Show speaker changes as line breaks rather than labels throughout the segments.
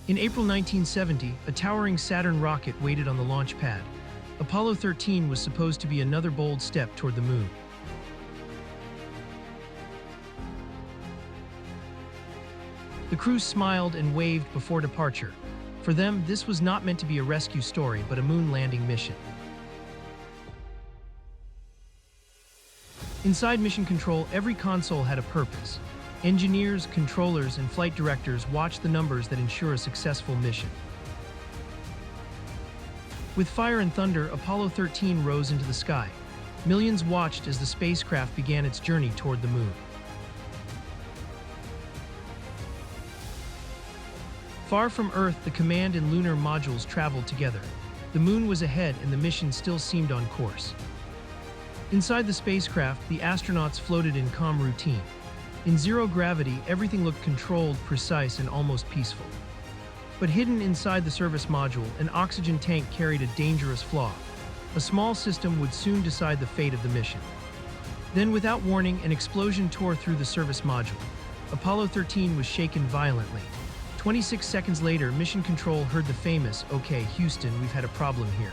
In April 1970, a towering Saturn rocket waited on the launch pad. Apollo 13 was supposed to be another bold step toward the moon. The crew smiled and waved before departure. For them, this was not meant to be a rescue story, but a moon landing mission. Inside Mission Control, every console had a purpose. Engineers, controllers, and flight directors watched the numbers that ensure a successful mission. With fire and thunder, Apollo 13 rose into the sky. Millions watched as the spacecraft began its journey toward the moon. Far from Earth, the command and lunar modules traveled together. The moon was ahead and the mission still seemed on course. Inside the spacecraft, the astronauts floated in calm routine. In zero gravity, everything looked controlled, precise, and almost peaceful. But hidden inside the service module, an oxygen tank carried a dangerous flaw. A small system would soon decide the fate of the mission. Then, without warning, an explosion tore through the service module. Apollo 13 was shaken violently. 26 seconds later, Mission Control heard the famous, "Okay, Houston, we've had a problem here."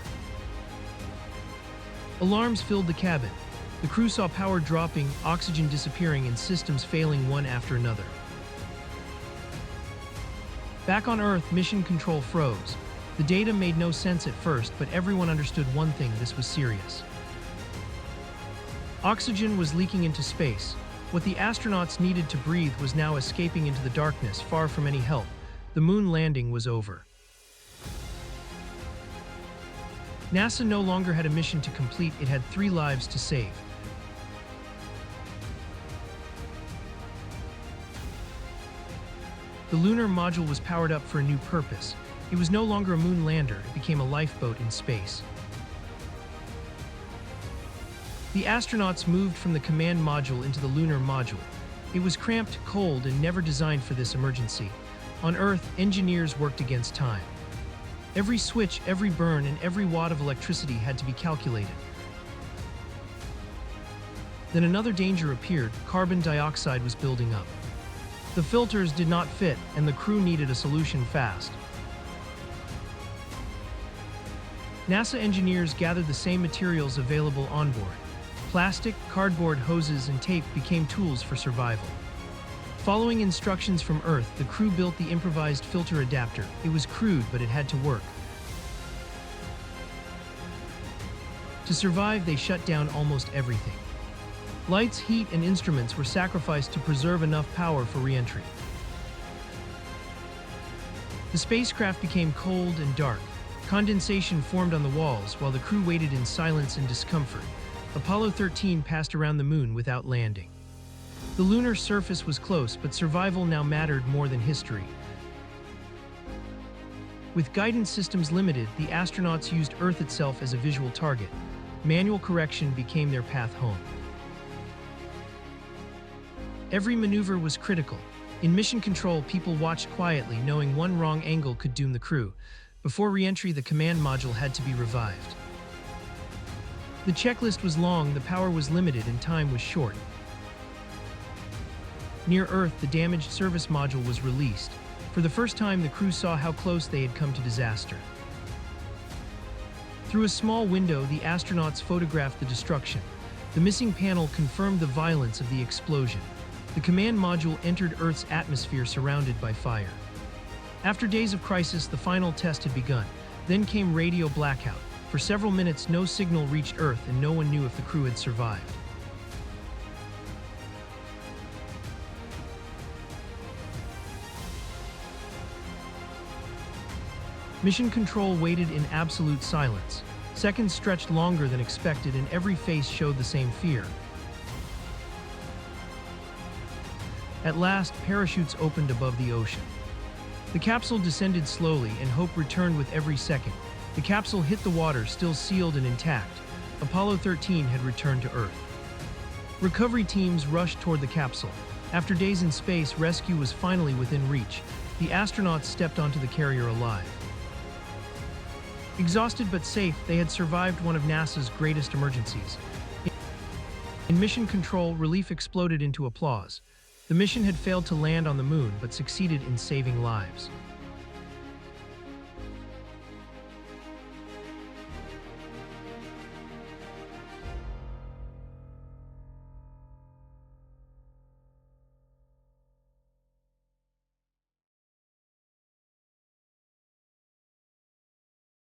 Alarms filled the cabin. The crew saw power dropping, oxygen disappearing, and systems failing one after another. Back on Earth, Mission Control froze. The data made no sense at first, but everyone understood one thing: this was serious. Oxygen was leaking into space. What the astronauts needed to breathe was now escaping into the darkness, far from any help. The moon landing was over. NASA no longer had a mission to complete, it had 3 lives to save. The lunar module was powered up for a new purpose. It was no longer a moon lander, it became a lifeboat in space. The astronauts moved from the command module into the lunar module. It was cramped, cold, and never designed for this emergency. On Earth, engineers worked against time. Every switch, every burn, and every watt of electricity had to be calculated. Then another danger appeared: carbon dioxide was building up. The filters did not fit, and the crew needed a solution fast. NASA engineers gathered the same materials available on board. Plastic, cardboard, hoses, and tape became tools for survival. Following instructions from Earth, the crew built the improvised filter adapter. It was crude, but it had to work. To survive, they shut down almost everything. Lights, heat, and instruments were sacrificed to preserve enough power for re-entry. The spacecraft became cold and dark. Condensation formed on the walls while the crew waited in silence and discomfort. Apollo 13 passed around the moon without landing. The lunar surface was close, but survival now mattered more than history. With guidance systems limited, the astronauts used Earth itself as a visual target. Manual correction became their path home. Every maneuver was critical. In Mission Control, people watched quietly, knowing one wrong angle could doom the crew. Before re-entry, the command module had to be revived. The checklist was long, the power was limited, and time was short. Near Earth, the damaged service module was released. For the first time, the crew saw how close they had come to disaster. Through a small window, the astronauts photographed the destruction. The missing panel confirmed the violence of the explosion. The command module entered Earth's atmosphere surrounded by fire. After days of crisis, the final test had begun. Then came radio blackout. For several minutes, no signal reached Earth and no one knew if the crew had survived. Mission Control waited in absolute silence. Seconds stretched longer than expected and every face showed the same fear. At last, parachutes opened above the ocean. The capsule descended slowly and hope returned with every second. The capsule hit the water, still sealed and intact. Apollo 13 had returned to Earth. Recovery teams rushed toward the capsule. After days in space, rescue was finally within reach. The astronauts stepped onto the carrier alive. Exhausted but safe, they had survived one of NASA's greatest emergencies. In Mission Control, relief exploded into applause. The mission had failed to land on the moon, but succeeded in saving lives.